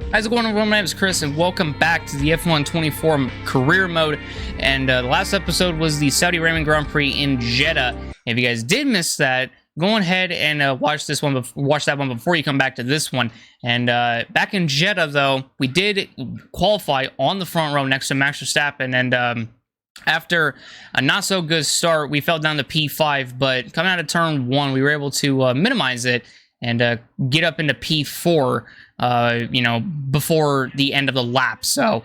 How's it going, everyone? My name is Chris, and welcome back to the F1 24 career mode. And the last episode was the Saudi Arabian Grand Prix in Jeddah. If you guys did miss that, go ahead and watch that one before you come back to this one. And back in Jeddah, though, we did qualify on the front row next to Max Verstappen, and after a not so good start, we fell down to P5. But coming out of turn 1, we were able to minimize it and get up into P4, before the end of the lap. So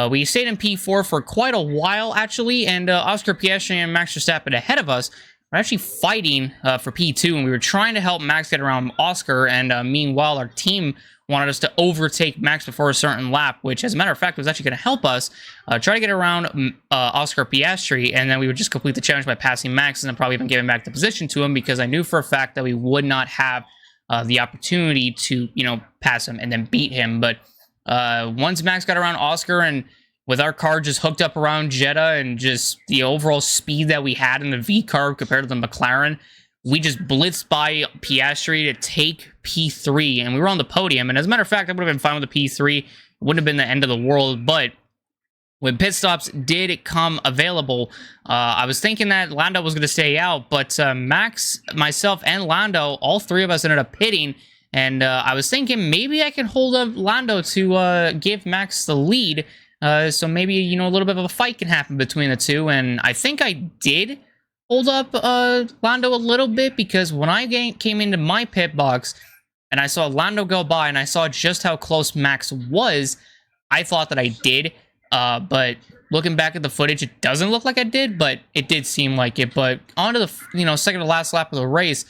we stayed in P4 for quite a while, actually, and Oscar Piastri and Max Verstappen ahead of us were actually fighting for P2, and we were trying to help Max get around Oscar, and meanwhile, our team wanted us to overtake Max before a certain lap, which, as a matter of fact, was actually going to help us try to get around Oscar Piastri, and then we would just complete the challenge by passing Max and then probably even giving back the position to him, because I knew for a fact that we would not have the opportunity to, pass him and then beat him. But once Max got around Oscar, and with our car just hooked up around Jeddah and just the overall speed that we had in the VCARB compared to the McLaren, we just blitzed by Piastri to take P3, and we were on the podium. And as a matter of fact, I would have been fine with the P3. It wouldn't have been the end of the world, but when pit stops did come available, I was thinking that Lando was going to stay out, but Max, myself, and Lando, all three of us ended up pitting, and I was thinking maybe I can hold up Lando to give Max the lead, so maybe, a little bit of a fight can happen between the two, and I think I did hold up Lando a little bit, because when I came into my pit box, and I saw Lando go by, and I saw just how close Max was, I thought that I did. But looking back at the footage, it doesn't look like I did, but it did seem like it. But on to the, second to last lap of the race,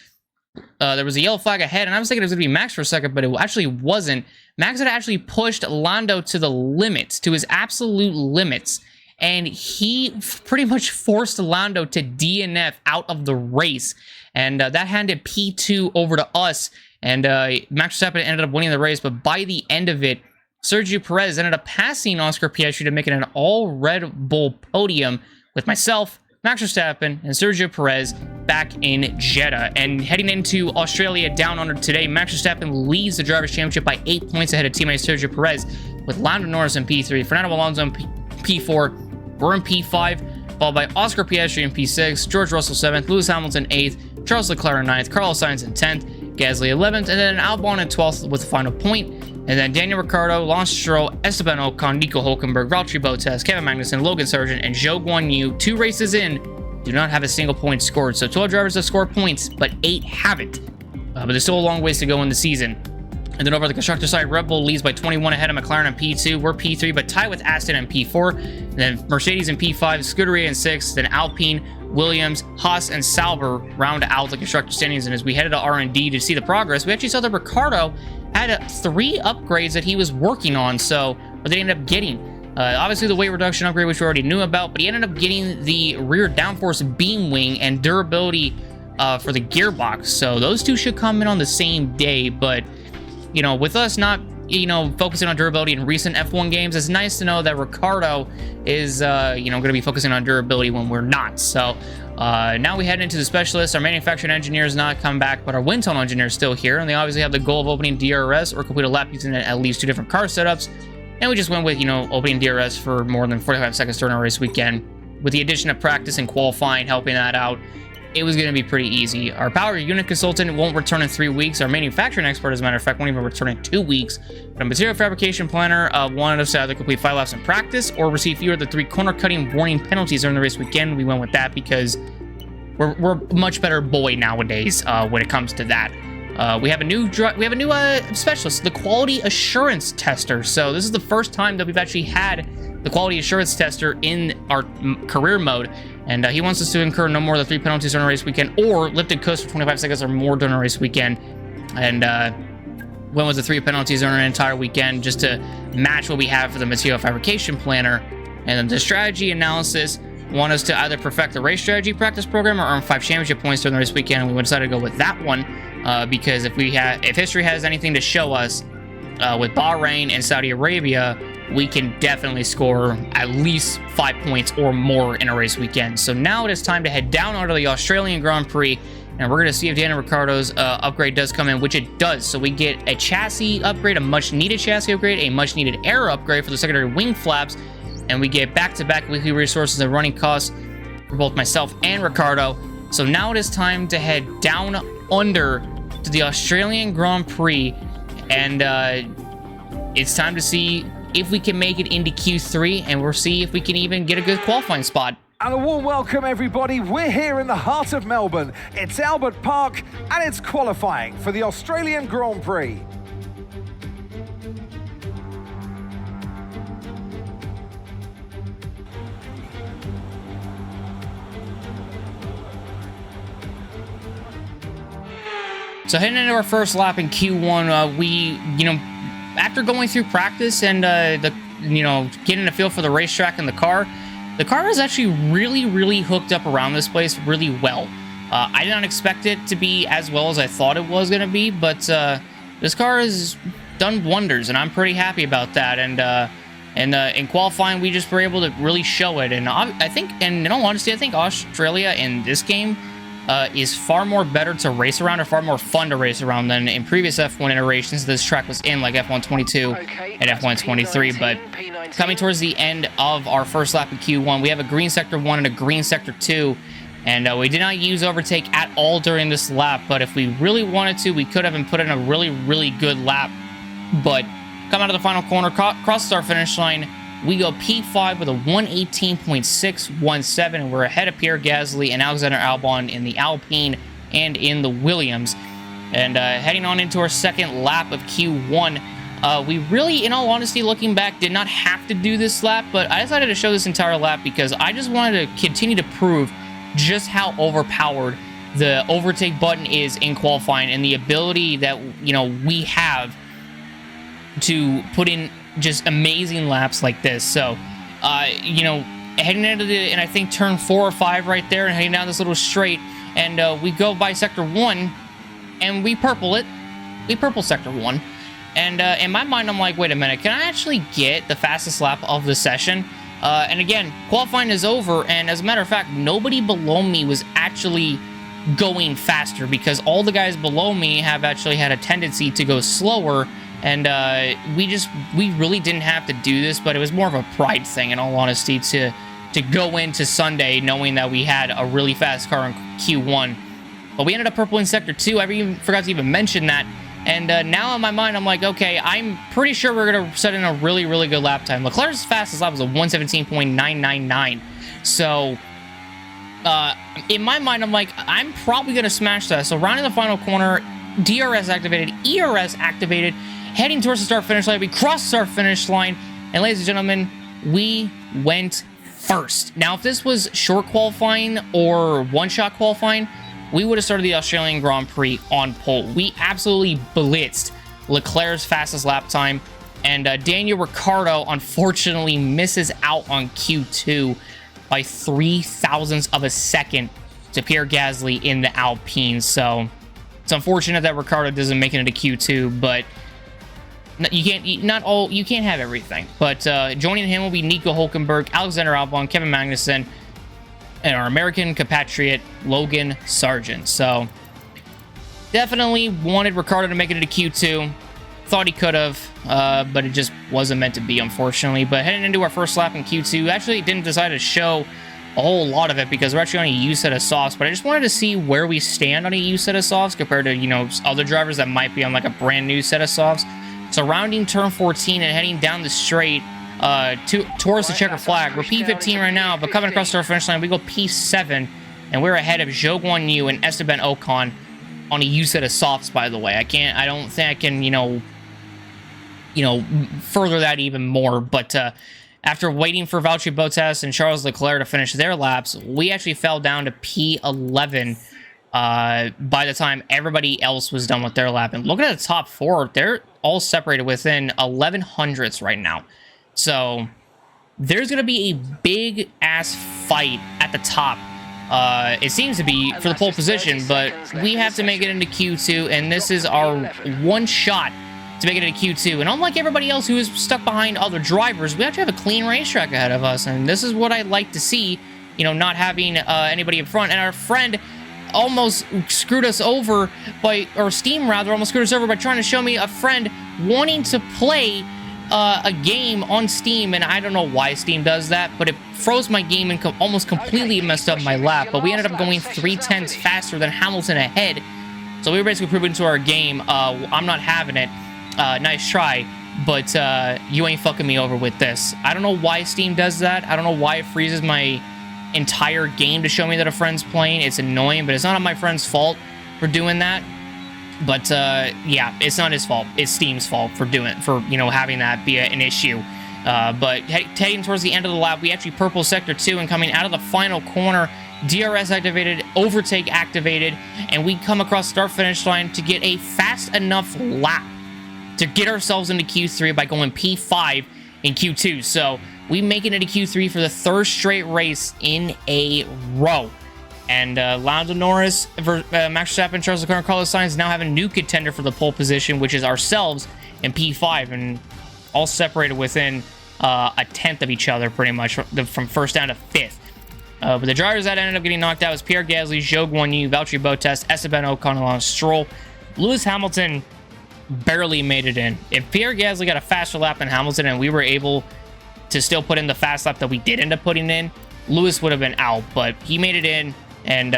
there was a yellow flag ahead, and I was thinking it was going to be Max for a second, but it actually wasn't. Max had actually pushed Lando to the limits, to his absolute limits, and he pretty much forced Lando to DNF out of the race, and that handed P2 over to us, and Max Verstappen ended up winning the race, but by the end of it, Sergio Perez ended up passing Oscar Piastri to make it an all-Red Bull podium with myself, Max Verstappen, and Sergio Perez back in Jeddah. And heading into Australia down under today, Max Verstappen leads the Drivers' Championship by 8 points ahead of teammate Sergio Perez, with Lando Norris in P3, Fernando Alonso in P4, we're in P5, followed by Oscar Piastri in P6, George Russell 7th, Lewis Hamilton 8th, Charles Leclerc 9th, Carlos Sainz in 10th, Gasly 11th, and then Albon in 12th with the final point. And then Daniel Ricciardo, Lance Stroll, Esteban Ocon, Nico Hulkenberg, Valtteri Bottas, Kevin Magnussen, Logan Sargent, and Zhou Guanyu, 2 races in, do not have a single point scored. So 12 drivers have scored points, but 8 haven't. But there's still a long ways to go in the season. And then over the constructor side, Red Bull leads by 21 ahead of McLaren in P2. We're P3, but tied with Aston in P4. And then Mercedes in P5, Scuderia in 6th, then Alpine, Williams, Haas, and Sauber round out the constructor standings. And as we headed to R&D to see the progress, we actually saw that Ricciardo had 3 upgrades that he was working on, so what they ended up getting. Obviously, the weight reduction upgrade, which we already knew about, but he ended up getting the rear downforce beam wing and durability for the gearbox. So those 2 should come in on the same day, but, with us not, focusing on durability in recent F1 games, it's nice to know that Ricciardo is, going to be focusing on durability when we're not. So now we head into the specialists. Our manufacturing engineer is not come back, but our wind tunnel engineer is still here, and they obviously have the goal of opening DRS or complete a lap using at least 2 different car setups. And we just went with, opening DRS for more than 45 seconds during our race weekend. With the addition of practice and qualifying helping that out, it was going to be pretty easy. Our power unit consultant won't return in 3 weeks. Our manufacturing expert, as a matter of fact, won't even return in 2 weeks. But a material fabrication planner wanted us to either complete 5 laps in practice or receive fewer than 3 corner cutting warning penalties during the race weekend. We went with that because we're a much better boy nowadays when it comes to that. We have a new specialist, the quality assurance tester. So this is the first time that we've actually had the quality assurance tester in our career mode, and he wants us to incur no more than 3 penalties during a race weekend or lifted coast for 25 seconds or more during a race weekend. And went with the 3 penalties during an entire weekend just to match what we have for the material fabrication planner. And then the strategy analysis want us to either perfect the race strategy practice program or earn 5 championship points during the race weekend, and we decided to go with that one because if history has anything to show us with Bahrain and Saudi Arabia, we can definitely score at least 5 points or more in a race weekend. So now it is time to head down onto the Australian Grand Prix and we're going to see if Daniel Ricciardo's upgrade does come in, which it does. So we get a chassis upgrade, a much-needed chassis upgrade, a much-needed air upgrade for the secondary wing flaps, and we get back-to-back weekly resources and running costs for both myself and Ricciardo. So now it is time to head down under to the Australian Grand Prix, and it's time to see if we can make it into Q3, and we'll see if we can even get a good qualifying spot. And a warm welcome, everybody. We're here in the heart of Melbourne. It's Albert Park, and it's qualifying for the Australian Grand Prix. So heading into our first lap in Q1, we, after going through practice and getting a feel for the racetrack and the car is actually really hooked up around this place really well. I did not expect it to be as well as I thought it was going to be, but this car has done wonders, and I'm pretty happy about that. And in qualifying, we just were able to really show it. And I think, and in all honesty, I think Australia in this game is far more better to race around, or far more fun to race around than in previous F1 iterations this track was in, like F1 22 and F1 23. But coming towards the end of our first lap in Q1, we have a green sector 1 and a green sector 2, and we did not use overtake at all during this lap, but if we really wanted to, we could have and put in a really good lap. But come out of the final corner, crosses our finish line, we go P5 with a 118.617, and we're ahead of Pierre Gasly and Alexander Albon in the Alpine and in the Williams. And heading on into our second lap of Q1, we really, in all honesty, looking back, did not have to do this lap, but I decided to show this entire lap because I just wanted to continue to prove just how overpowered the overtake button is in qualifying, and the ability that, we have to put in just amazing laps like this. So, heading into and I think turn 4 or 5 right there, and heading down this little straight, and we go by sector 1, and we purple it. We purple sector 1. And in my mind, I'm like, wait a minute, can I actually get the fastest lap of the session? And again, qualifying is over, and as a matter of fact, nobody below me was actually going faster, because all the guys below me have actually had a tendency to go slower. And we really didn't have to do this, but it was more of a pride thing, in all honesty, to go into Sunday knowing that we had a really fast car in Q1. But we ended up purple in sector 2. I even forgot to even mention that. And now in my mind, I'm like, okay, I'm pretty sure we're going to set in a really good lap time. Leclerc's fastest lap was a 117.999. So in my mind, I'm like, I'm probably going to smash that. So rounding the final corner, DRS activated, ERS activated, heading towards the start-finish line. We crossed the start-finish line, and ladies and gentlemen, we went first. Now, if this was short qualifying or one-shot qualifying, we would have started the Australian Grand Prix on pole. We absolutely blitzed Leclerc's fastest lap time, and Daniel Ricciardo, unfortunately, misses out on Q2 by 0.003 of a second to Pierre Gasly in the Alpine. So it's unfortunate that Ricciardo doesn't make it into Q2, but you can't have everything. But joining him will be Nico Hülkenberg, Alexander Albon, Kevin Magnussen, and our American compatriot Logan Sargent. So definitely wanted Ricciardo to make it into Q2. Thought he could have, but it just wasn't meant to be, unfortunately. But heading into our first lap in Q2, actually didn't decide to show a whole lot of it because we're actually on a U set of softs, but I just wanted to see where we stand on a U set of softs compared to, other drivers that might be on like a brand new set of softs. So rounding turn 14 and heading down the straight towards the checker flag. We're P15 right now, but coming across our finish line, we go P7, and we're ahead of Zhou Guanyu and Esteban Ocon on a U set of softs, by the way. I don't think I can, further that even more, but after waiting for Valtteri Bottas and Charles Leclerc to finish their laps, we actually fell down to P11 by the time everybody else was done with their lap. And looking at the top 4, they're all separated within 11 hundredths right now. So there's going to be a big-ass fight at the top. It seems to be for the pole position, but we have to make it into Q2, and this is our one shot to make it into Q2. And unlike everybody else who is stuck behind other drivers, we actually have a clean racetrack ahead of us, and this is what I like to see, not having anybody in front. And our friend almost screwed us over or Steam rather, almost screwed us over by trying to show me a friend wanting to play a game on Steam, and I don't know why Steam does that, but it froze my game and almost completely messed up my lap. But we ended up going 3/10 faster than Hamilton ahead, so we were basically proving to our game, I'm not having it. Nice try, but you ain't fucking me over with this. I don't know why Steam does that. I don't know why it freezes my entire game to show me that a friend's playing. It's annoying, but it's not my friend's fault for doing that. But yeah, it's not his fault. It's Steam's fault for having that be an issue. But heading towards the end of the lap, we actually purple sector 2, and coming out of the final corner, DRS activated, overtake activated, and we come across start finish line to get a fast enough lap to get ourselves into Q3 by going P5 in Q2. So we make it into Q3 for the third straight race in a row. And Lando Norris, Max Verstappen, Charles Leclerc, and Carlos Sainz now have a new contender for the pole position, which is ourselves in P5, and all separated within a tenth of each other, pretty much, from first down to fifth. But the drivers that ended up getting knocked out was Pierre Gasly, Zhou Guanyu, Valtteri Bottas, Esteban Ocon, and Stroll. Lewis Hamilton barely made it in. If Pierre Gasly got a faster lap than Hamilton and we were able to still put in the fast lap that we did end up putting in, Lewis would have been out, but he made it in. And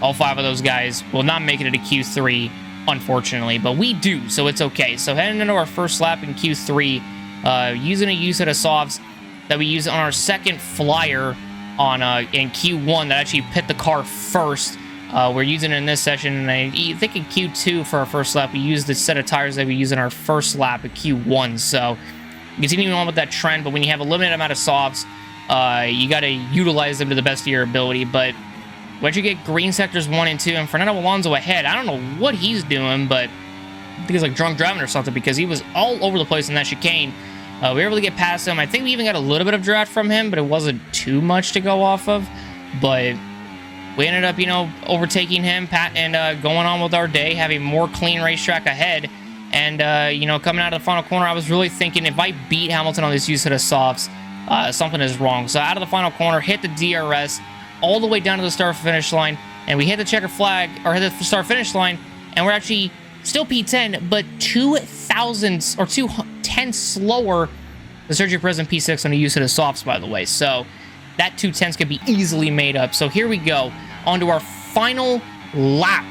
all 5 of those guys will not make it into Q3, unfortunately. But we do, so it's okay. So heading into our first lap in Q3, using a use of the softs that we used on our second flyer on in Q1 that actually pit the car first. We're using it in this session, and I think in Q2 for our first lap, we used the set of tires that we used in our first lap at Q1. So continuing on with that trend, but when you have a limited amount of softs, you got to utilize them to the best of your ability. But once you get green sectors 1 and 2, and Fernando Alonso ahead, I don't know what he's doing, but I think he's like drunk driving or something, because he was all over the place in that chicane. We were able to get past him. I think we even got a little bit of draft from him, but it wasn't too much to go off of. But we ended up, overtaking him, and going on with our day, having more clean racetrack ahead. And, coming out of the final corner, I was really thinking, if I beat Hamilton on this use of the softs, something is wrong. So out of the final corner, hit the DRS, all the way down to the start-finish line, and we hit the checker flag, or hit the start-finish line, and we're actually still P10, but 2 thousandths, or 2 tenths slower than Sergio Perez in P6 on the use of the softs, by the way. So that 2 tenths could be easily made up. So here we go, onto our final lap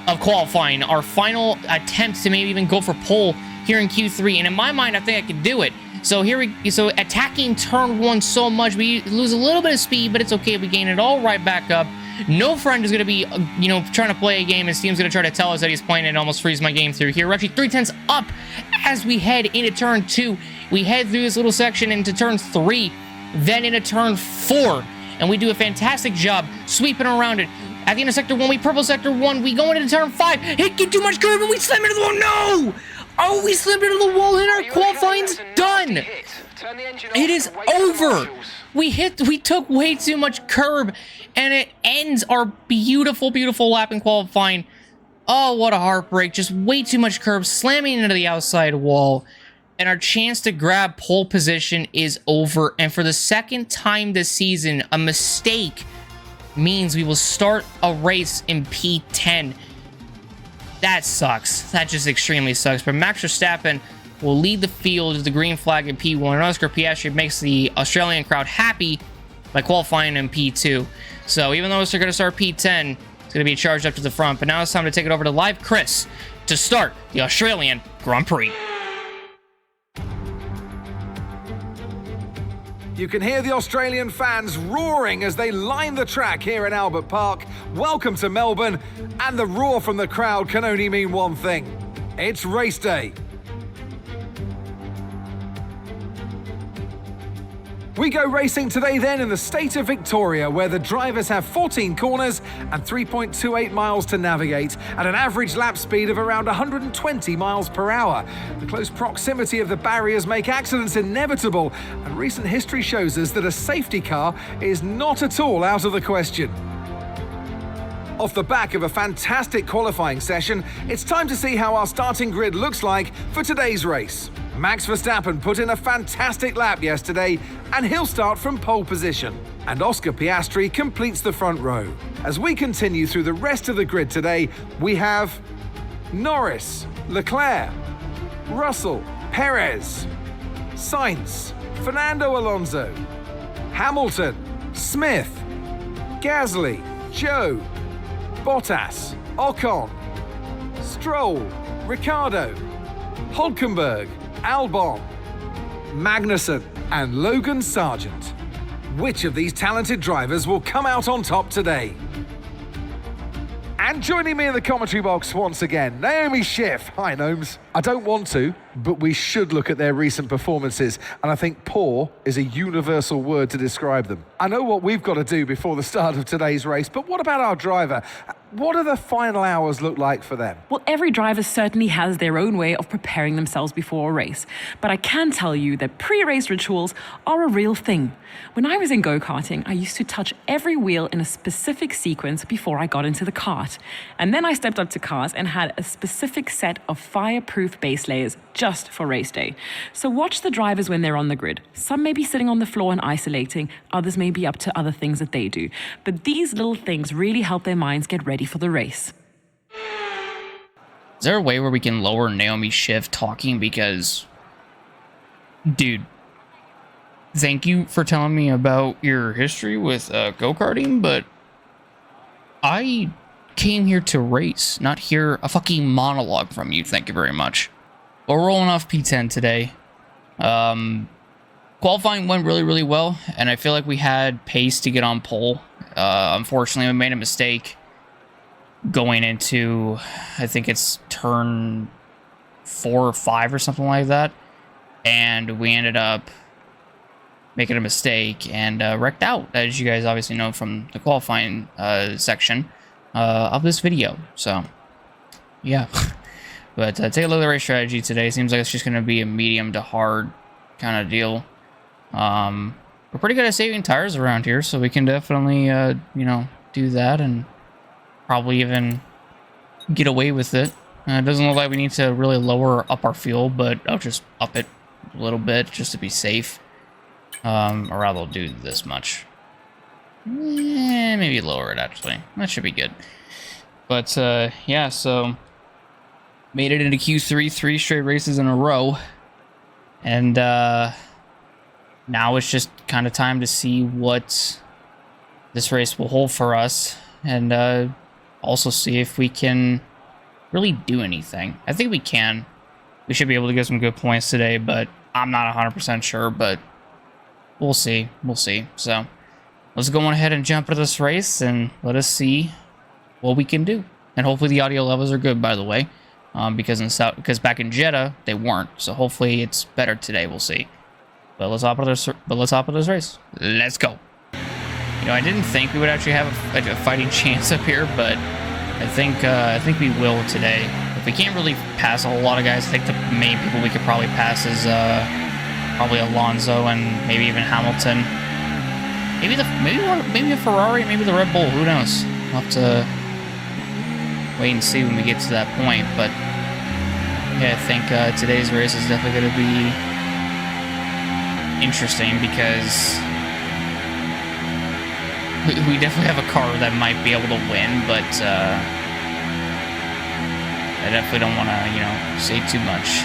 of qualifying, our final attempt to maybe even go for pole here in Q3, and in my mind, I think I could do it. So so attacking turn 1 so much, we lose a little bit of speed, but it's okay. We gain it all right back up. No friend is going to be, trying to play a game, and Steam's going to try to tell us that he's playing it and almost freeze my game through here. We're actually 3 tenths up as we head into turn 2. We head through this little section into turn 3, then into turn 4, and we do a fantastic job sweeping around it. At the end of sector 1, we purple sector 1, we go into turn 5, hit get too much curve, and we slam into the wall. No! Oh, we slammed into the wall, and our qualifying's done. It is over. We took way too much curb, and it ends our beautiful, beautiful lap in qualifying. Oh, what a heartbreak. Just way too much curb, slamming into the outside wall, and our chance to grab pole position is over. And for the second time this season, a mistake means we will start a race in P10. That sucks. That just extremely sucks. But Max Verstappen will lead the field with the green flag in P1. And Oscar Piastri makes the Australian crowd happy by qualifying in P2. So even though they're going to start P10, it's going to be charged up to the front. But now it's time to take it over to Live Chris to start the Australian Grand Prix. You can hear the Australian fans roaring as they line the track here in Albert Park. Welcome to Melbourne, and the roar from the crowd can only mean one thing. It's race day. We go racing today then in the state of Victoria, where the drivers have 14 corners and 3.28 miles to navigate at an average lap speed of around 120 miles per hour. The close proximity of the barriers make accidents inevitable, and recent history shows us that a safety car is not at all out of the question. Off the back of a fantastic qualifying session, it's time to see how our starting grid looks like for today's race. Max Verstappen put in a fantastic lap yesterday, and he'll start from pole position. And Oscar Piastri completes the front row. As we continue through the rest of the grid today, we have Norris, Leclerc, Russell, Perez, Sainz, Fernando Alonso, Hamilton, Smith, Gasly, Joe, Bottas, Ocon, Stroll, Ricciardo, Hulkenberg, Albon, Magnussen, and Logan Sargent. Which of these talented drivers will come out on top today? And joining me in the commentary box once again, Naomi Schiff. Hi, Gnomes. I don't want to, but we should look at their recent performances, and I think poor is a universal word to describe them. I know what we've got to do before the start of today's race, but what about our driver? What do the final hours look like for them? Well, every driver certainly has their own way of preparing themselves before a race, but I can tell you that pre-race rituals are a real thing. When I was in go-karting, I used to touch every wheel in a specific sequence before I got into the kart. And then I stepped up to cars and had a specific set of fireproof base layers just for race day. So watch the drivers when they're on the grid. Some may be sitting on the floor and isolating, others may be up to other things that they do. But these little things really help their minds get ready for the race. Is there a way where we can lower Naomi Schiff talking? Because, dude, thank you for telling me about your history with go-karting, but I came here to race, not hear a fucking monologue from you. Thank you very much. We're rolling off P10 today. Qualifying went really, really well, and I feel like we had pace to get on pole. Unfortunately, we made a mistake going into, I think it's turn 4 or 5 or something like that, and we ended up making a mistake and wrecked out, as you guys obviously know from the qualifying section of this video. So yeah. But take a look at the race strategy today. Seems like it's just going to be a medium to hard kind of deal. We're pretty good at saving tires around here, so we can definitely you know, do that and probably even get away with it. It doesn't look like we need to really lower up our fuel, but I'll just up it a little bit just to be safe. Or rather, I'll do this much. Maybe lower it, actually. That should be good. But, yeah, so made it into Q3, 3 straight races in a row. And, now it's just kind of time to see what this race will hold for us. And, also see if we can really do anything. I think we can. We should be able to get some good points today, but I'm not 100% sure, but we'll see. We'll see. So let's go on ahead and jump into this race and let us see what we can do. And hopefully the audio levels are good, by the way, because back in Jeddah they weren't. So hopefully it's better today. We'll see. But let's hop into this race. Let's go. You know, I didn't think we would actually have a fighting chance up here, but I think we will today. If we can't really pass a whole lot of guys, I think the main people we could probably pass is probably Alonso and maybe even Hamilton. Maybe a Ferrari, maybe the Red Bull. Who knows? We'll have to wait and see when we get to that point. But yeah, I think today's race is definitely going to be interesting because we definitely have a car that might be able to win, but I definitely don't want to, you know, say too much.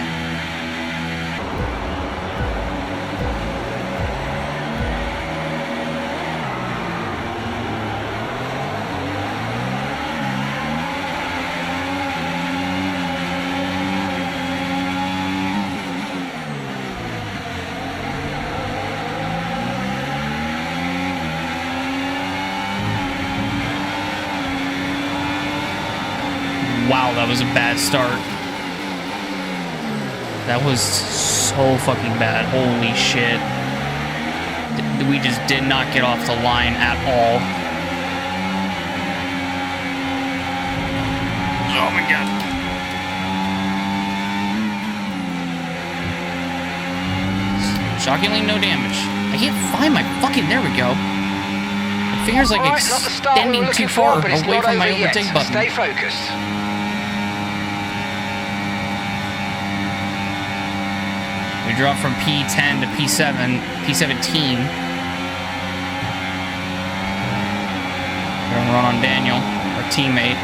Wow, that was a bad start. That was so fucking bad. Holy shit. We just did not get off the line at all. Oh my god. Shockingly, no damage. I can't find my fucking... There we go. My finger's like extending too far away from my overtake button. Stay focused. We dropped from P10 to P7, P17. around Daniel, our teammate.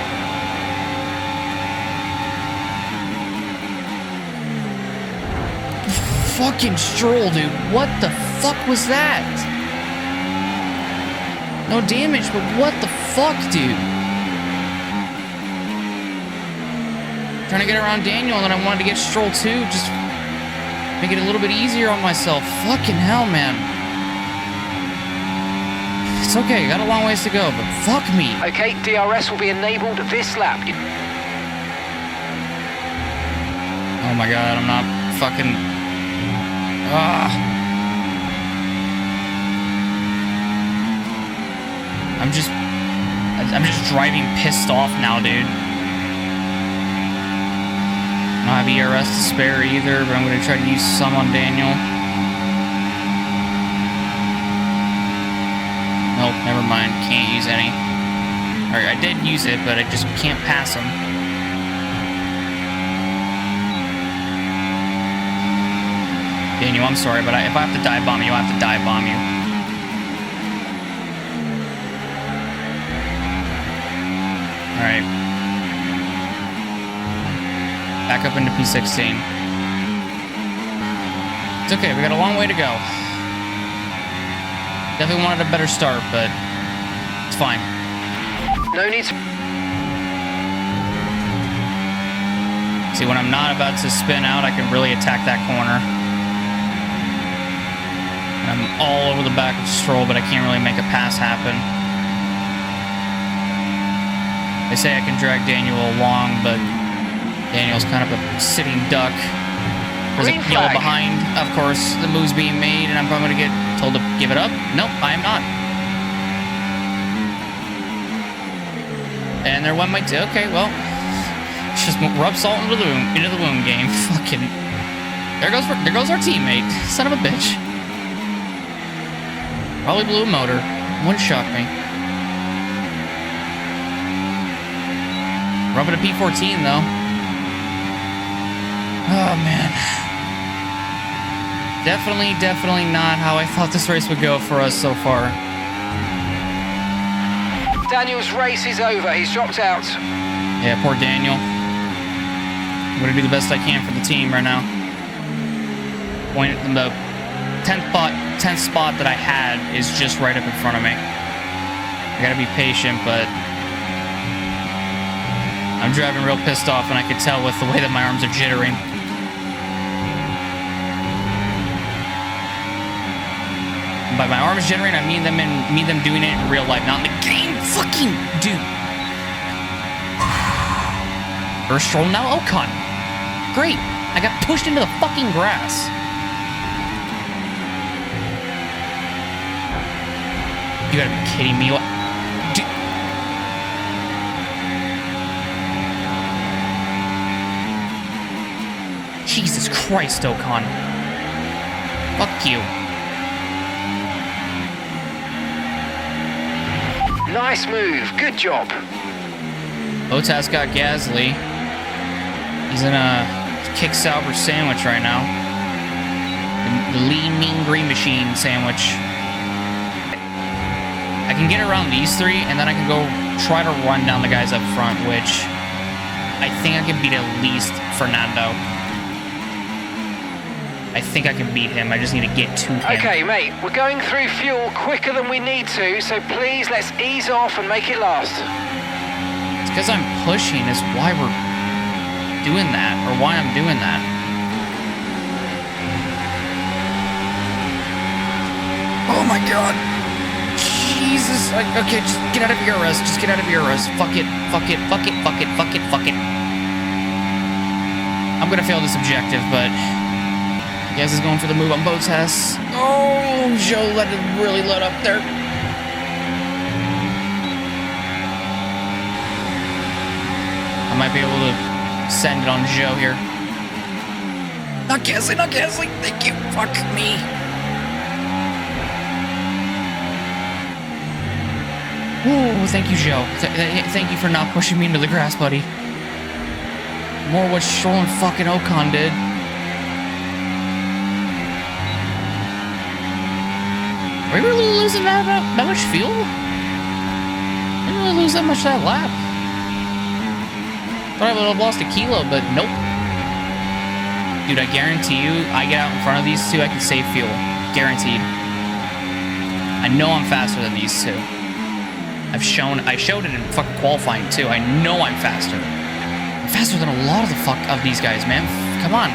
Fucking Stroll, dude. What the fuck was that? No damage, but what the fuck, dude? Trying to get around Daniel, and then I wanted to get Stroll too. Just make it a little bit easier on myself. Fucking hell, man. It's okay, got a long ways to go, but fuck me. Okay, DRS will be enabled this lap. Oh my god, I'm not fucking... I'm just driving pissed off now, dude. I don't have ERS to spare either, but I'm going to try to use some on Daniel. Nope, never mind. Can't use any. Alright, I did use it, but I just can't pass him. Daniel, I'm sorry, but if I have to dive bomb you, I have to dive bomb you. Alright. Back up into P16. It's okay, we got a long way to go. Definitely wanted a better start, but it's fine. No need to... See, when I'm not about to spin out, I can really attack that corner. I'm all over the back of Stroll, but I can't really make a pass happen. They say I can drag Daniel along, but Daniel's kind of a sitting duck. There's a yellow behind. Of course, the move's being made, and I'm probably going to get told to give it up. Nope, I am not. And there went my... Okay, well... Just rub salt into the wound game. Fucking... There goes our teammate. Son of a bitch. Probably blew a motor. Wouldn't shock me. We're up at a P14, though. Oh, man. Definitely not how I thought this race would go for us so far. Daniel's race is over. He's dropped out. Yeah, poor Daniel. I'm going to do the best I can for the team right now. Point in the 10th spot that I had is just right up in front of me. I gotta be patient, but I'm driving real pissed off, and I could tell with the way that my arms are jittering. And by my arms jittering, I mean them doing it in real life, not in the game. Fucking dude. First Stroll, now Ocon. Great. I got pushed into the fucking grass. You gotta be kidding me. What? Dude. Jesus Christ, Ocon. Fuck you. Nice move. Good job. Bottas got Gasly. He's in a kick Sauber sandwich right now. The lean, mean green machine sandwich. I can get around these three, and then I can go try to run down the guys up front, which I think I can beat at least Fernando. I think I can beat him. I just need to get to him. Okay, mate, we're going through fuel quicker than we need to, so please let's ease off and make it last. It's because I'm pushing is why we're doing that, or why I'm doing that. Oh my god. Jesus. Okay, just get out of ERS. Just get out of ERS. Fuck it. Fuck it. Fuck it. Fuck it. Fuck it. Fuck it. I'm gonna fail this objective, but Gaz is going for the move on Bottas. Oh, Joe really let up there. I might be able to send it on Joe here. Not Gasly, not Gasly. Thank you. Fuck me. Ooh, thank you, Joe. Thank you for not pushing me into the grass, buddy. More what Stroll and fucking Ocon did. Are we really losing that much fuel? Didn't really lose that much that lap. Thought I would have lost a kilo, but nope. Dude, I guarantee you, I get out in front of these two, I can save fuel. Guaranteed. I know I'm faster than these two. I showed it in fucking qualifying too. I know I'm faster. I'm faster than a lot of these guys, man. Come on.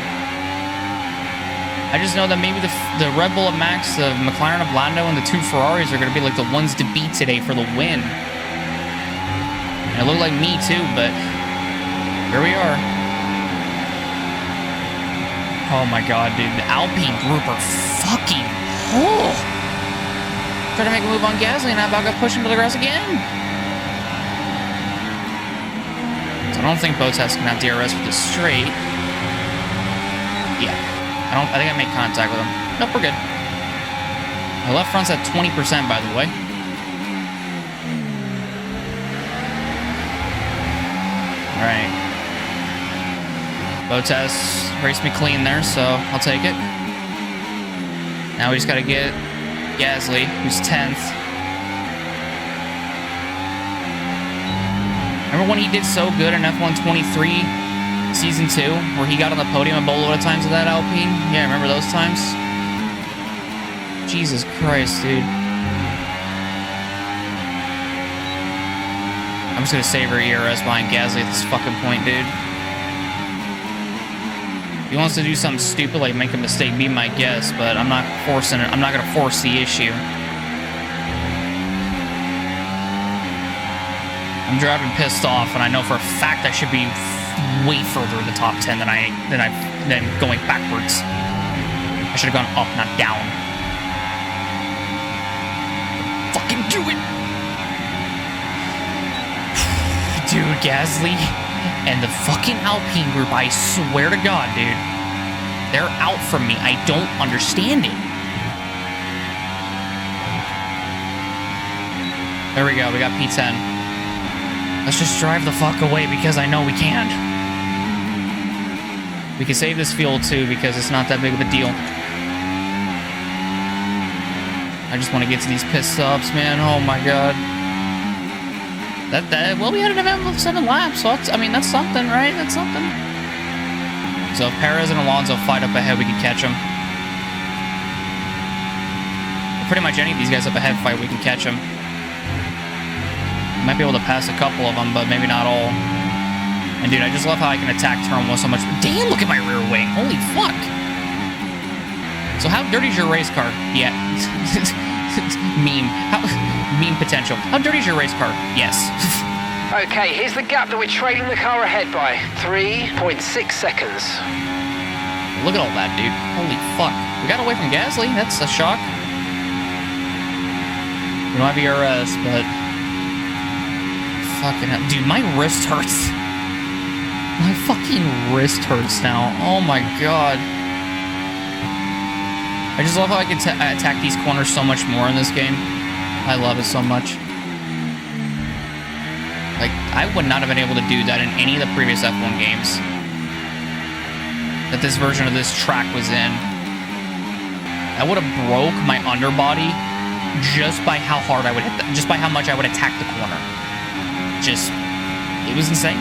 I just know that maybe the Red Bull of Max, the McLaren of Lando, and the two Ferraris are going to be like the ones to beat today for the win. And it looked like me too, but here we are. Oh my god, dude. The Alpine group are fucking... Oh! Trying to make a move on Gasly, and I about got pushed into the grass again. So I don't think Bottas can have DRS with this straight. Yeah. I think I made contact with him. Nope, we're good. My left front's at 20%, by the way. Alright. Bottas raced me clean there, so I'll take it. Now we just gotta get Gasly, who's 10th. Remember when he did so good in F1 23 Season 2, where he got on the podium a boatload of times with that Alpine? Yeah, remember those times? Jesus Christ, dude. I'm just gonna savor ERS behind Gasly at this fucking point, dude. If he wants to do something stupid like make a mistake, be my guest, but I'm not forcing it. I'm not gonna force the issue. I'm driving pissed off, and I know for a fact I should be way further in the top 10 than going backwards. I should have gone up, not down. Fucking do it! Dude, Gasly and the fucking Alpine group, I swear to God, dude. They're out from me. I don't understand it. There we go. We got P10. Let's just drive the fuck away because I know we can. We can save this fuel too because it's not that big of a deal. I just want to get to these pit stops, man. Oh my god. Well, we had an event with 7 laps, so that's something, right? That's something. So if Perez and Alonso fight up ahead, we can catch them. Pretty much any of these guys up ahead fight, we can catch them. Might be able to pass a couple of them, but maybe not all. And dude, I just love how I can attack turn 1 so much. Damn, look at my rear wing. Holy fuck. So how dirty is your race car? Yeah. Meme potential. How dirty is your race car? Yes. Okay, here's the gap that we're trailing the car ahead by. 3.6 seconds. Look at all that, dude. Holy fuck. We got away from Gasly. That's a shock. We don't have ERS, but... Fucking hell. Dude, my wrist hurts. My fucking wrist hurts now. Oh my god. I just love how I can attack these corners so much more in this game. I love it so much. Like, I would not have been able to do that in any of the previous F1 games that this version of this track was in. I would have broke my underbody just by how hard I would hit just by how much I would attack the corner. It was insane.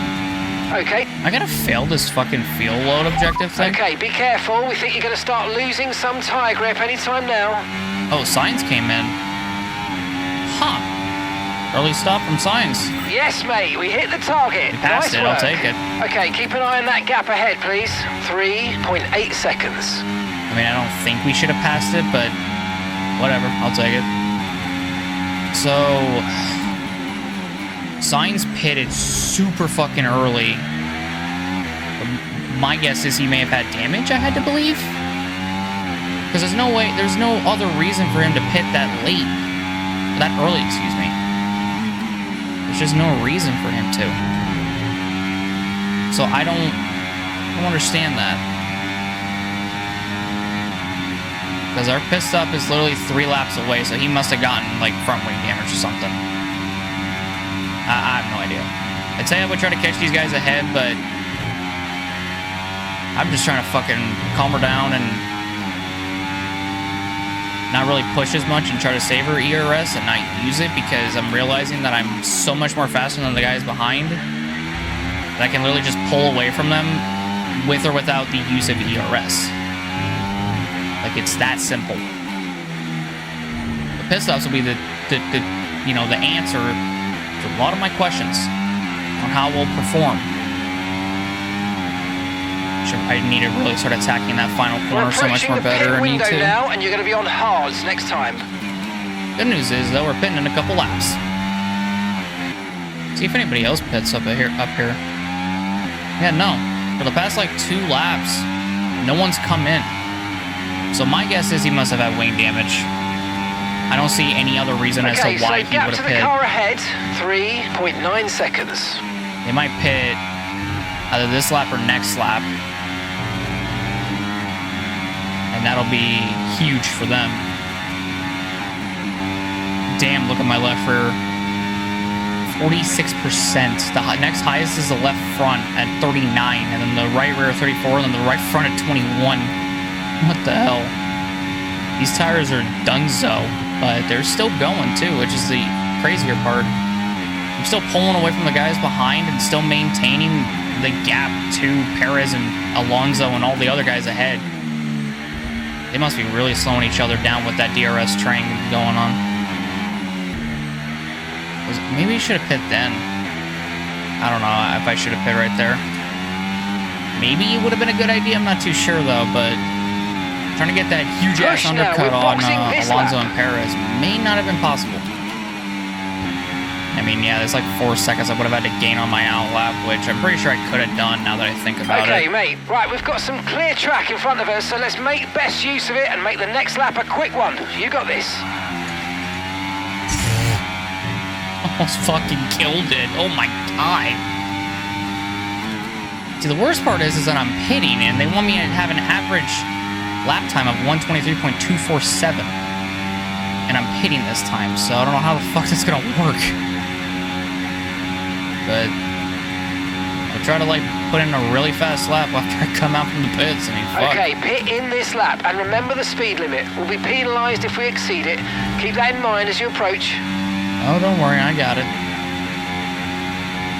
Okay. I gotta fail this fucking fuel load objective thing. Okay, be careful. We think you're gonna start losing some tire grip anytime now. Oh, Sainz came in. Huh. Early stop from Sainz. Yes, mate, we hit the target. You passed it, I'll take it. Okay, keep an eye on that gap ahead, please. 3.8 seconds. I mean, I don't think we should have passed it, but whatever, I'll take it. So, Sainz pitted super fucking early. My guess is he may have had damage, I had to believe. Because there's no other reason for him to pit that late. That early, excuse me. There's just no reason for him to. So I don't understand that. Because our pit stop is literally 3 laps away, so he must have gotten, like, front wing damage or something. I have no idea. I'd say I would try to catch these guys ahead, but I'm just trying to fucking calm her down and not really push as much and try to savor ERS and not use it because I'm realizing that I'm so much more faster than the guys behind that I can literally just pull away from them with or without the use of ERS. Like, it's that simple. The pit stops will be the answer to a lot of my questions on how we'll perform. I need to really start attacking that final corner so much more better. We're approaching the pit window now, and you're going to be on hards next time. Good news is, though, we're pitting in a couple laps. See if anybody else pits up here. Yeah, no. For the past, like, 2 laps, no one's come in. So my guess is he must have had wing damage. I don't see any other reason as to why he would have pit. Okay, so gap to the car ahead, 3.9 seconds. They might pit either this lap or next lap. And that'll be huge for them. Damn, look at my left rear. 46%. The next highest is the left front at 39, and then the right rear 34, and then the right front at 21. What the hell? These tires are donezo, but they're still going too, which is the crazier part. I'm still pulling away from the guys behind and still maintaining the gap to Perez and Alonso and all the other guys ahead. They must be really slowing each other down with that DRS train going on. Maybe you should have pit then. I don't know if I should have pit right there. Maybe it would have been a good idea. I'm not too sure though, but trying to get that huge ass undercut on Alonso and Perez may not have been possible. I mean, yeah, there's like 4 seconds I would have had to gain on my outlap, which I'm pretty sure I could have done now that I think about it. Okay, mate. Right, we've got some clear track in front of us, so let's make best use of it and make the next lap a quick one. You got this. Almost fucking killed it. Oh my god. See, the worst part is that I'm pitting and they want me to have an average lap time of 123.247. And I'm hitting this time, so I don't know how the fuck that's gonna work. But I'll try to like put in a really fast lap after I come out from the pits. I mean, fuck. Okay, pit in this lap and remember the speed limit. We'll be penalised if we exceed it. Keep that in mind as you approach. Oh, don't worry, I got it.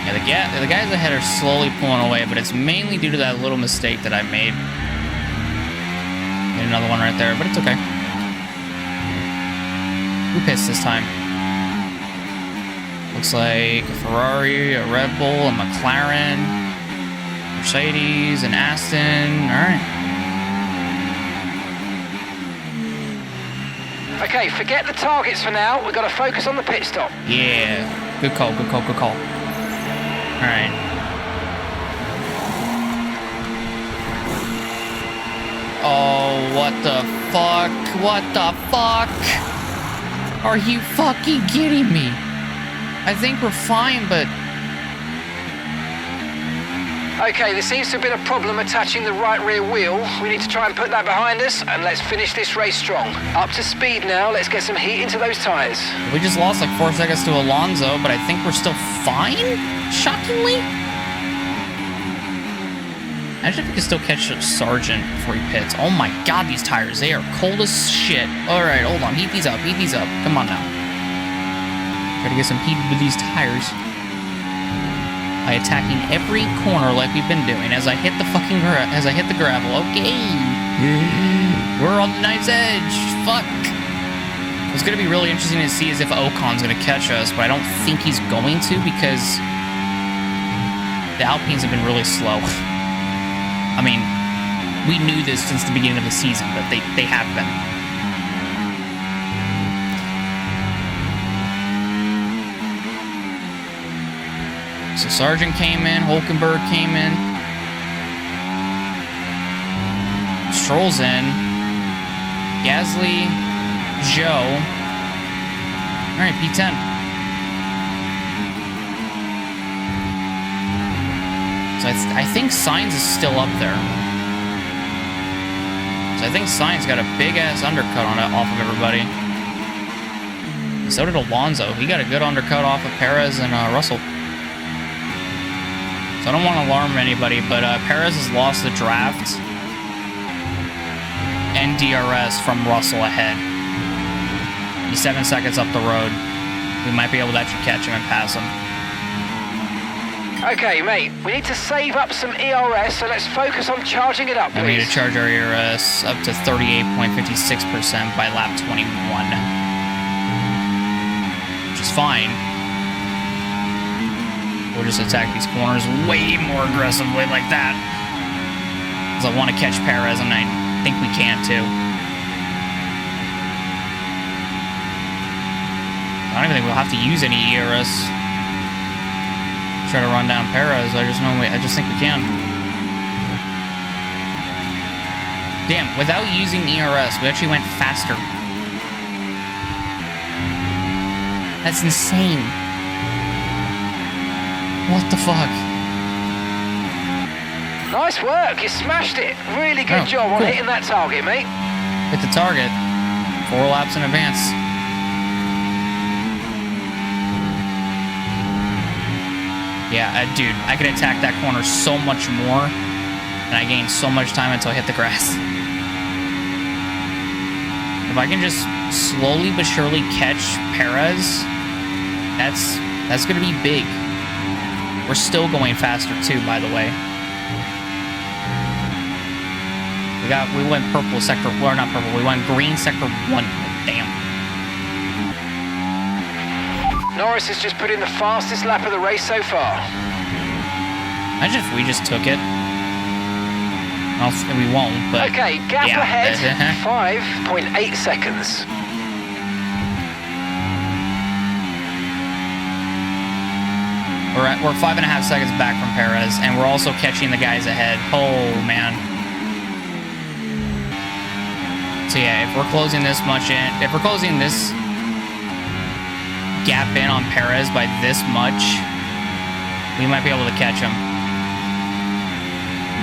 Yeah, the guys ahead are slowly pulling away, but it's mainly due to that little mistake that I made. Made another one right there, but it's okay. Who pissed this time? Looks like a Ferrari, a Red Bull, a McLaren, Mercedes, and Aston. Alright. Okay, forget the targets for now. We've got to focus on the pit stop. Yeah. Good call, good call, good call. Alright. Oh, what the fuck? What the fuck? Are you fucking kidding me? I think we're fine, but... Okay, there seems to have been a problem attaching the right rear wheel. We need to try and put that behind us, and let's finish this race strong. Up to speed now, let's get some heat into those tyres. We just lost like 4 seconds to Alonso, but I think we're still fine? Shockingly? Imagine if we could still catch Sargent before he pits. Oh my god, these tires, they are cold as shit. Alright, hold on, heat these up, heat these up. Come on now. Try to get some heat with these tires. By attacking every corner like we've been doing as I hit the fucking gravel. Okay. We're on the knife's edge. Fuck. What's going to be really interesting to see is if Ocon's going to catch us, but I don't think he's going to because the Alpines have been really slow. I mean, we knew this since the beginning of the season, but they have been. So Sargent came in, Hulkenberg came in, Stroll's in, Gasly, Joe. All right, P10. So I think Sainz is still up there. So I think Sainz got a big-ass undercut on it off of everybody. So did Alonso. He got a good undercut off of Perez and Russell. So I don't want to alarm anybody, but Perez has lost the draft and DRS from Russell ahead. He's 7 seconds up the road. We might be able to actually catch him and pass him. Okay, mate, we need to save up some ERS, so let's focus on charging it up, please. We need to charge our ERS up to 38.56% by lap 21. Which is fine. We'll just attack these corners way more aggressively like that. Because I want to catch Perez, and I think we can too. I don't even think we'll have to use any ERS. Try to run down Perez. I just think we can. Damn, without using ERS, we actually went faster. That's insane. What the fuck? Nice work, you smashed it. Really good job on hitting that target, mate. Hit the target. 4 laps in advance. Yeah, dude, I could attack that corner so much more, and I gained so much time until I hit the grass. If I can just slowly but surely catch Perez, that's gonna be big. We're still going faster too, by the way. We went purple sector, or not purple, we went green sector 1. Damn. Norris has just put in the fastest lap of the race so far. Imagine if we just took it. Well, we won't, but... Okay, gap yeah. ahead, 5.8 seconds. We're 5.5 seconds back from Perez, and we're also catching the guys ahead. Oh, man. So yeah, if we're closing this much in, if we're closing this gap in on Perez by this much, we might be able to catch him.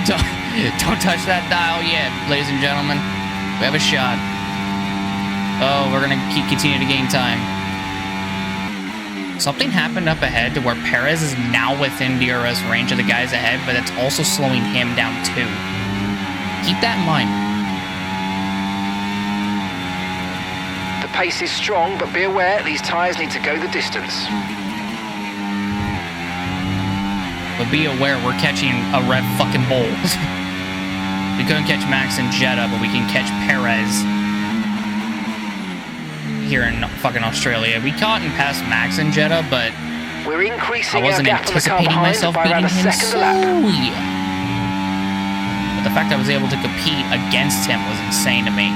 Don't touch that dial yet, ladies and gentlemen. We have a shot. Oh, we're gonna continue to gain time. Something happened up ahead to where Perez is now within DRS range of the guys ahead, but it's also slowing him down too. Keep that in mind. The pace is strong, but be aware these tyres need to go the distance. But be aware, we're catching a Red fucking Bull. We couldn't catch Max in Jeddah, but we can catch Perez here in fucking Australia. We caught and passed Max in Jeddah, but we're increasing I wasn't our gap anticipating on the car myself by beating around a him, second so lap. yeah. But the fact I was able to compete against him was insane to me.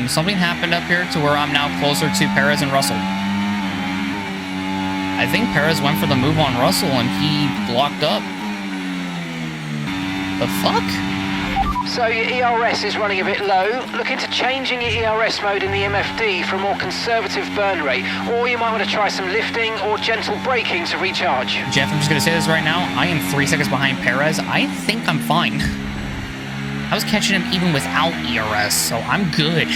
Something happened up here to where I'm now closer to Perez and Russell. I think Perez went for the move on Russell and he blocked up. The fuck? So your ERS is running a bit low. Look into changing your ERS mode in the MFD for a more conservative burn rate, or you might want to try some lifting or gentle braking to recharge. Jeff, I'm just going to say this right now. I am 3 seconds behind Perez. I think I'm fine. I was catching him even without ERS, so I'm good.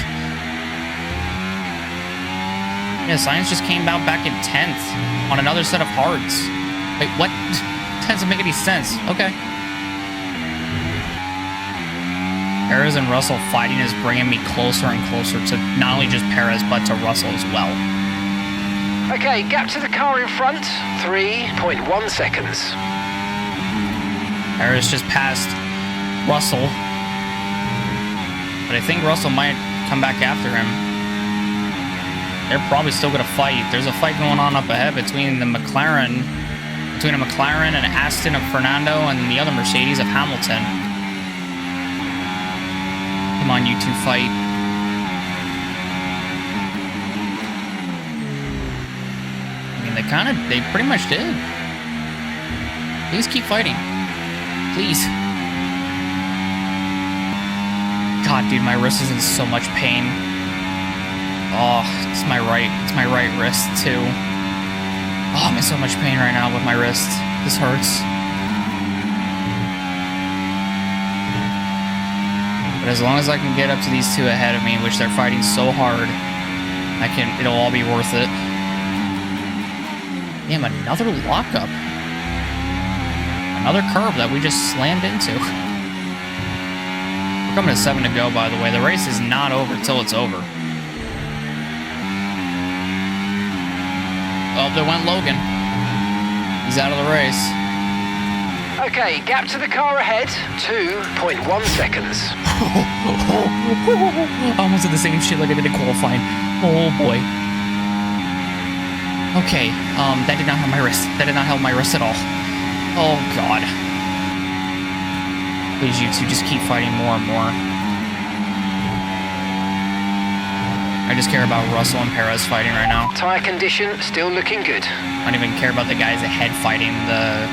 Yeah, Science just came out back in 10th on another set of hards. Wait, what? That doesn't make any sense. Okay. Perez and Russell fighting is bringing me closer and closer to not only just Perez, but to Russell as well. Okay, gap to the car in front, 3.1 seconds. Perez just passed Russell. But I think Russell might come back after him. They're probably still going to fight. There's a fight going on up ahead between a McLaren and Aston of Fernando and the other Mercedes of Hamilton. Come on, you two fight. I mean, they pretty much did. Please keep fighting. Please. God, dude, my wrist is in so much pain. Oh, it's my right wrist too. Oh, I'm in so much pain right now with my wrist. This hurts. But as long as I can get up to these two ahead of me, which they're fighting so hard, it'll all be worth it. Damn, another lockup. Another curb that we just slammed into. We're coming to 7 to go, by the way. The race is not over till it's over. Oh, there went Logan. He's out of the race. Okay, gap to the car ahead, 2.1 seconds. Almost did the same shit like I did in qualifying. Oh boy. Okay, that did not help my wrist. That did not help my wrist at all. Oh god. Please, you two, just keep fighting more and more. I just care about Russell and Perez fighting right now. Tyre condition still looking good. I don't even care about the guys ahead fighting the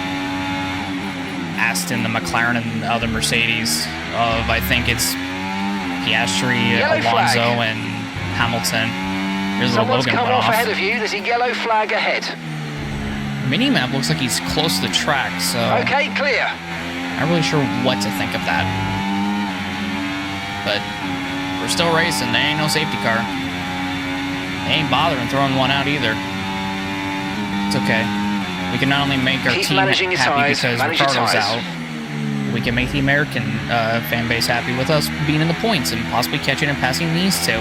Aston, the McLaren, and the other Mercedes. I think it's Piastri, Yellow Alonso, flag. and Hamilton. Here's where Someone's Logan come went off off. ahead of you. There's a yellow flag ahead. Minimap looks like he's close to the track, so Okay, clear. not really sure what to think of that. But we're still racing. There ain't no safety car. They ain't bothering throwing one out either. It's okay. We can not only make our Keep team managing your happy tyres, because manage your Ricardo's tyres. out. We can make the American fan base happy with us being in the points and possibly catching and passing these two.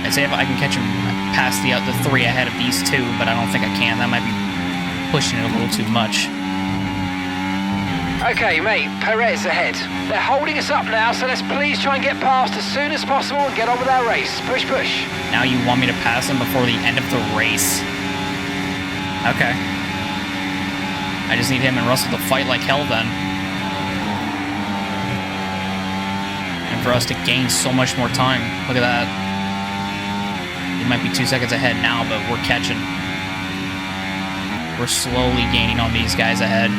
I'd say if I can catch him past the three ahead of these two, but I don't think I can. That might be pushing it a little too much. Okay, mate, Perez ahead. They're holding us up now, so let's please try and get past as soon as possible and get on with our race. Push, push. Now you want me to pass him before the end of the race. Okay. I just need him and Russell to fight like hell then. And for us to gain so much more time. Look at that. It might be 2 seconds ahead now, but we're catching. We're slowly gaining on these guys ahead.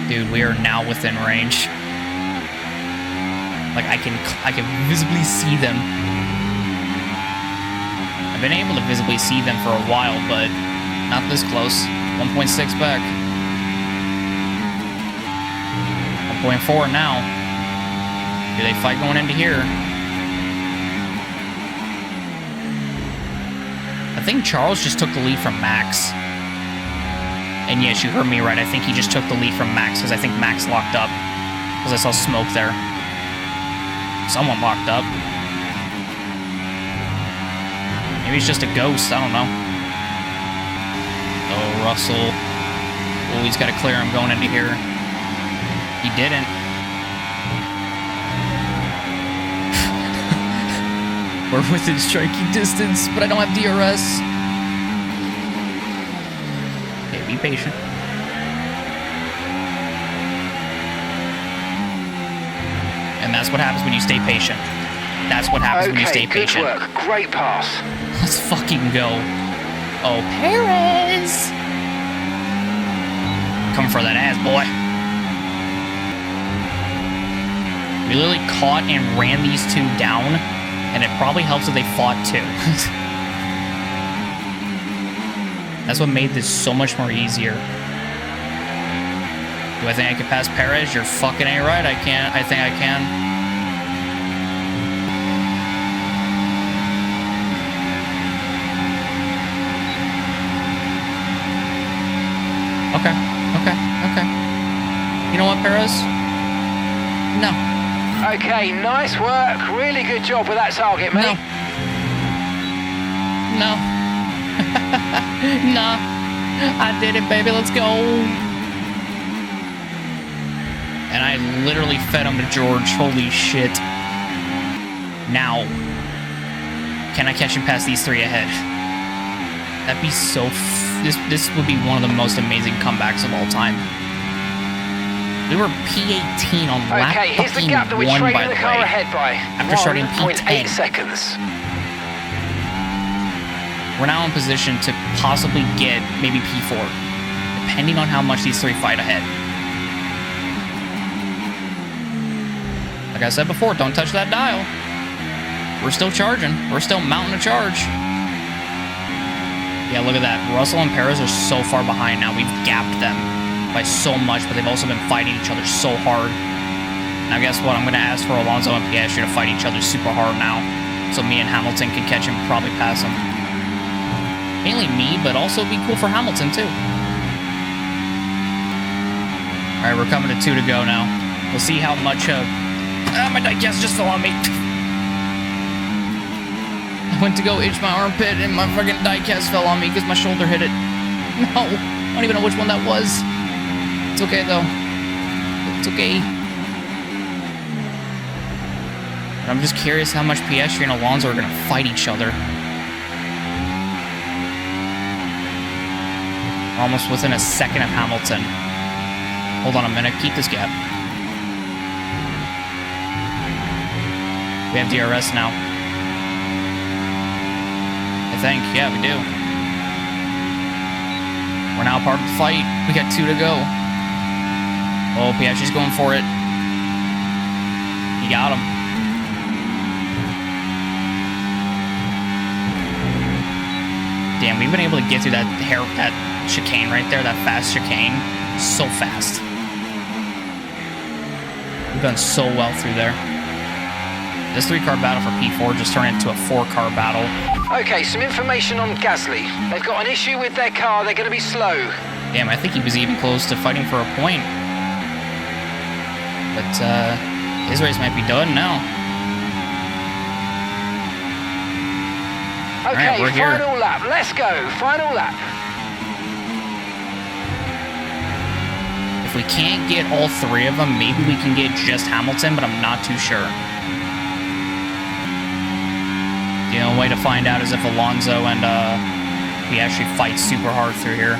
Dude, we are now within range. Like I can visibly see them. I've been able to visibly see them for a while, but not this close. 1.6 back. 1.4 now. Do they fight going into here? I think Charles just took the lead from Max. And yes, you heard me right. I think he just took the lead from Max because I think Max locked up. Because I saw smoke there. Someone locked up. Maybe he's just a ghost. I don't know. Oh, Russell. Oh, he's got to clear him going into here. He didn't. We're within striking distance, but I don't have DRS. Okay, be patient. And that's what happens when you stay patient. That's what happens when you stay good patient. work. Great pass. Let's fucking go. Oh, Perez! Come for that ass, boy. We literally caught and ran these two down, and it probably helps that they fought too. That's what made this so much more easier. Do I think I can pass Perez? You're fucking A right, I can't. I think I can. Okay. You know what, Perez? No. Okay, nice work. Really good job with that target, mate. No. No. I did it, baby. Let's go. And I literally fed him to George. Holy shit. Now. Can I catch him past these three ahead? That'd be so... This would be one of the most amazing comebacks of all time. We were P18 on lap Okay, here's the gap that we're 1, by trailing the the car way. ahead by. After starting 1.8 P10. seconds. We're now in position to possibly get maybe P4, depending on how much these three fight ahead. Like I said before, don't touch that dial. We're still charging. We're still mounting a charge. Yeah, look at that. Russell and Perez are so far behind now. We've gapped them by so much, but they've also been fighting each other so hard. Now, guess what? I'm going to ask for Alonso and Piastri to fight each other super hard now, so me and Hamilton can catch him, probably pass him. Mainly me, but also be cool for Hamilton, too. All right, we're coming to 2 to go now. We'll see how much My diecast just fell on me. I went to go itch my armpit and my fucking diecast fell on me because my shoulder hit it. No, I don't even know which one that was. It's okay though. It's okay. But I'm just curious how much Piastri and Alonso are going to fight each other. We're almost within a second of Hamilton. Hold on a minute. Keep this gap. We have DRS now. I think. Yeah, we do. We're now part of the fight. We got 2 to go. Oh, Piastri's going for it. He got him. Damn, we've been able to get through that chicane right there, that fast chicane, so fast. We've done so well through there. This 3-car battle for P4 just turned into a 4-car battle. Okay, some information on Gasly. They've got an issue with their car, they're going to be slow. Damn, I think he was even close to fighting for a point. But, his race might be done now. Okay, right, we're here. final lap, let's go, final lap. If we can't get all 3 of them, maybe we can get just Hamilton, but I'm not too sure. The only way to find out is if Alonso and we actually fight super hard through here.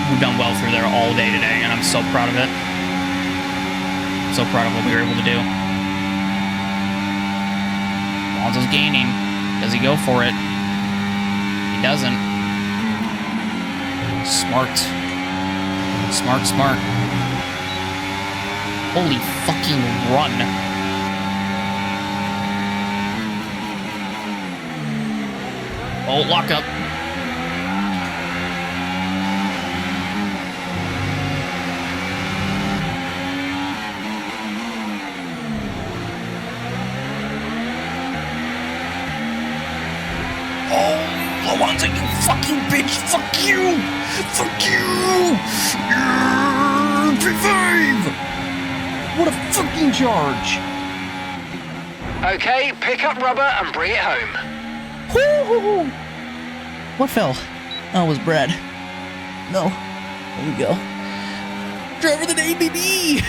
We've done well through there all day today, and I'm so proud of it. So proud of what we were able to do. Alonso's gaining. Does he go for it? He doesn't. Smart. Smart, smart. Holy fucking run. Oh, lock up. Oh, Alonso, you fucking bitch. Fuck you. Fuck you. P5. What a fucking charge. Okay, pick up rubber and bring it home. Woo-hoo-hoo. What fell? Oh, it was Brad. No. There we go. Driver of the day, baby!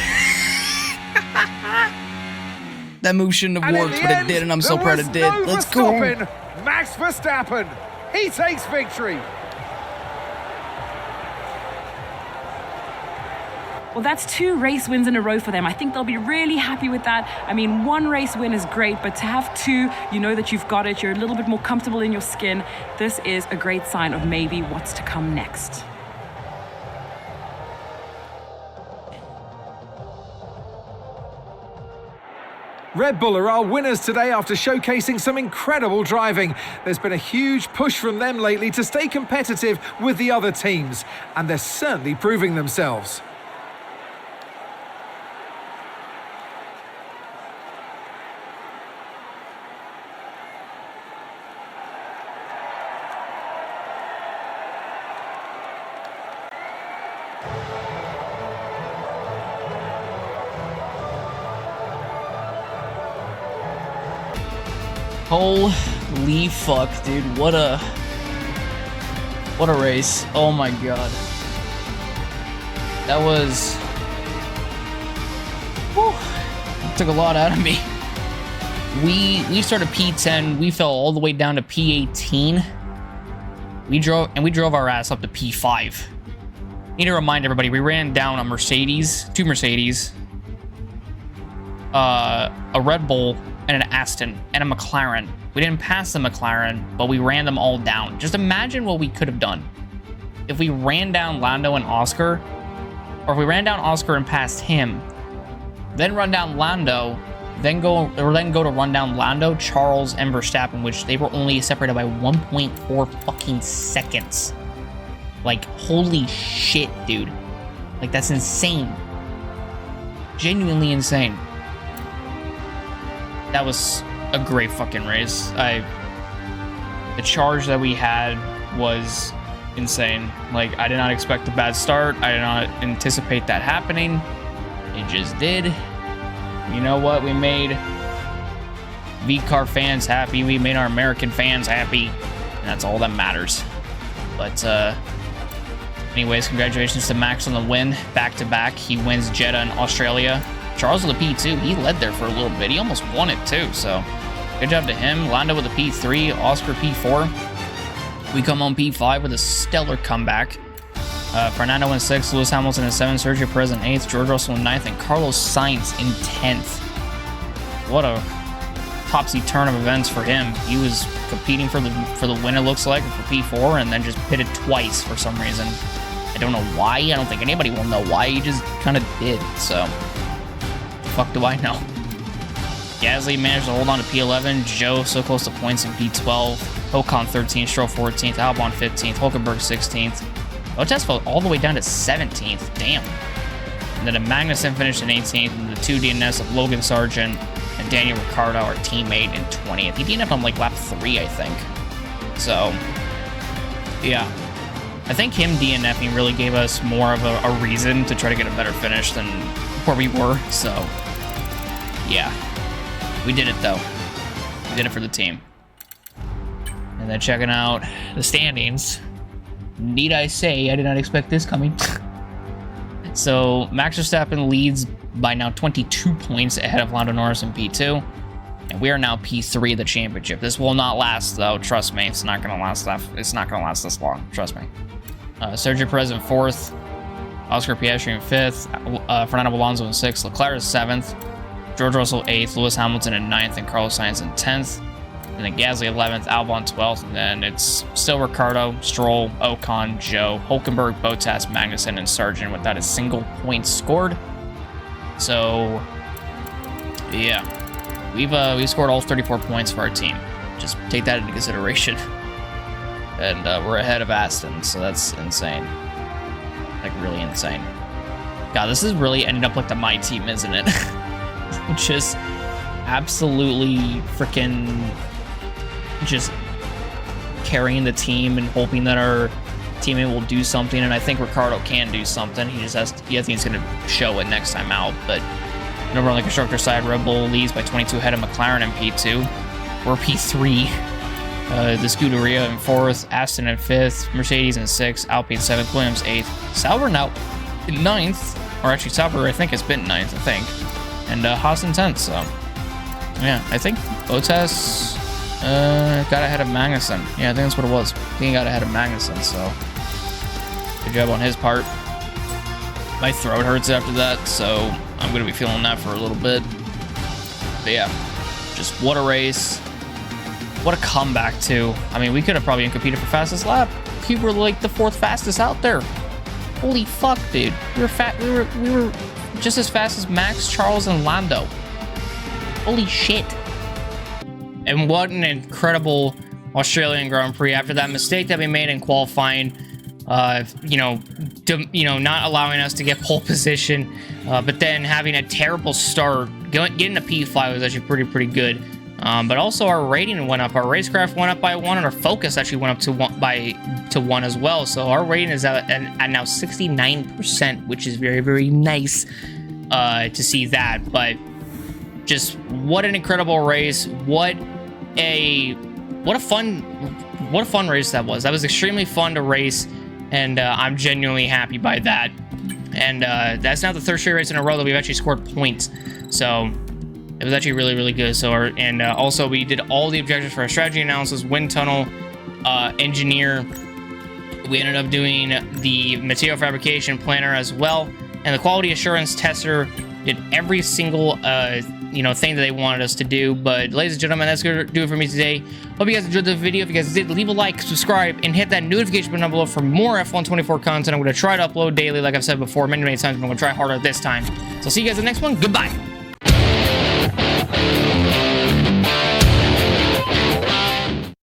That move shouldn't have worked, but it did, and I'm so proud it did. Let's go! Max Verstappen, he takes victory. Well, that's 2 race wins in a row for them. I think they'll be really happy with that. I mean, 1 race win is great, but to have 2, you know that you've got it. You're a little bit more comfortable in your skin. This is a great sign of maybe what's to come next. Red Bull are our winners today after showcasing some incredible driving. There's been a huge push from them lately to stay competitive with the other teams, and they're certainly proving themselves. Holy fuck, dude. What a race. Oh my god. That was... Whew, that took a lot out of me. We started P10, we fell all the way down to P18. We drove our ass up to P5. Need to remind everybody, we ran down a Mercedes, 2 Mercedes, a Red Bull, and an Aston, and a McLaren. We didn't pass the McLaren, but we ran them all down. Just imagine what we could have done. If we ran down Lando and Oscar, or if we ran down Oscar and passed him, then run down Lando, then go to run down Lando, Charles, and Verstappen, which they were only separated by 1.4 fucking seconds. Like, holy shit, dude. Like, that's insane. Genuinely insane. That was a great fucking race. The charge that we had was insane. Like, I did not expect a bad start. I did not anticipate that happening. It just did. You know what? We made VCARB fans happy. We made our American fans happy. And that's all that matters. But, anyways, congratulations to Max on the win. Back-to-back. He wins Jeddah in Australia. Charles with a P2. He led there for a little bit. He almost won it, too. So, good job to him. Lando with a P3. Oscar P4. We come home P5 with a stellar comeback. Fernando in 6th. Lewis Hamilton in 7th. Sergio Perez in 8th. George Russell in 9th. And Carlos Sainz in 10th. What a topsy turn of events for him. He was competing for the win, it looks like, for P4, and then just pitted twice for some reason. I don't know why. I don't think anybody will know why. He just kind of did. So, the fuck do I know? Gasly managed to hold on to P11. Joe so close to points in P12. Ocon 13th. Stroll 14th. Albon 15th. Hulkenberg 16th. Bottas fell all the way down to 17th. Damn. And then Magnussen finished in 18th, and the 2 DNS of Logan Sargent and Daniel Ricciardo, our teammate, in 20th. He DNF'd on like lap 3, I think. So, yeah. I think him DNFing really gave us more of a reason to try to get a better finish than where we were. So, yeah. We did it, though. We did it for the team. And then checking out the standings. Need I say, I did not expect this coming. So, Max Verstappen leads by now 22 points ahead of Lando Norris in P2. And we are now P3 of the championship. This will not last, though. Trust me, it's not going to last that. It's not going to last this long. Trust me. Sergio Perez in 4th. Oscar Piastri in 5th. Fernando Alonso in 6th. Leclerc is 7th. George Russell 8th. Lewis Hamilton in 9th. And Carlos Sainz in 10th. And then Gasly 11th. Albon 12th. And then it's still Ricciardo, Stroll, Ocon, Joe, Hulkenberg, Bottas, Magnussen, and Sargent without a single point scored. So, yeah, we've scored all 34 points for our team. Just take that into consideration. And we're ahead of Aston, so that's insane. Like, really insane. God, this is really ended up like the my team, isn't it? Just absolutely freaking just carrying the team and hoping that our teammate will do something, and I think Ricciardo can do something. He just has to, I think he's going to show it next time out. But over on the constructor side, Red Bull leads by 22 ahead of McLaren in P2. We're P3. The Scuderia in 4th, Aston in 5th, Mercedes in 6th, Alpine 7th, Williams 8th, Sauber now in 9th, or actually Sauber I think has been 9th, I think, and Haas in 10th. So yeah, I think Bottas got ahead of Magnussen. Yeah, I think that's what it was. I think he got ahead of Magnussen, so good job on his part. My throat hurts after that, so I'm going to be feeling that for a little bit. But yeah, just what a race. What a comeback, too. I mean, we could have probably competed for fastest lap. We were like the 4th fastest out there. Holy fuck, dude. We were just as fast as Max, Charles, and Lando. Holy shit. And what an incredible Australian Grand Prix after that mistake that we made in qualifying. Not allowing us to get pole position, but then having a terrible start. Getting a P5 was actually pretty good. But also our rating went up. Our racecraft went up by 1, and our focus actually went up to 1 as well. So our rating is at now 69%, which is very, very nice to see that. But just what an incredible race! What a fun race that was. That was extremely fun to race, and I'm genuinely happy by that. And that's now the 3rd straight race in a row that we've actually scored points. So it was actually really, really good. So, also we did all the objectives for our strategy analysis, wind tunnel, engineer. We ended up doing the material fabrication planner as well, and the quality assurance tester did every single thing that they wanted us to do. But ladies and gentlemen, that's gonna do it for me today. Hope you guys enjoyed the video. If you guys did, leave a like, subscribe, and hit that notification button down below for more F124 content. I'm going to try to upload daily, like I've said before many times, but I'm going to try harder this time. So see you guys in the next one. Goodbye.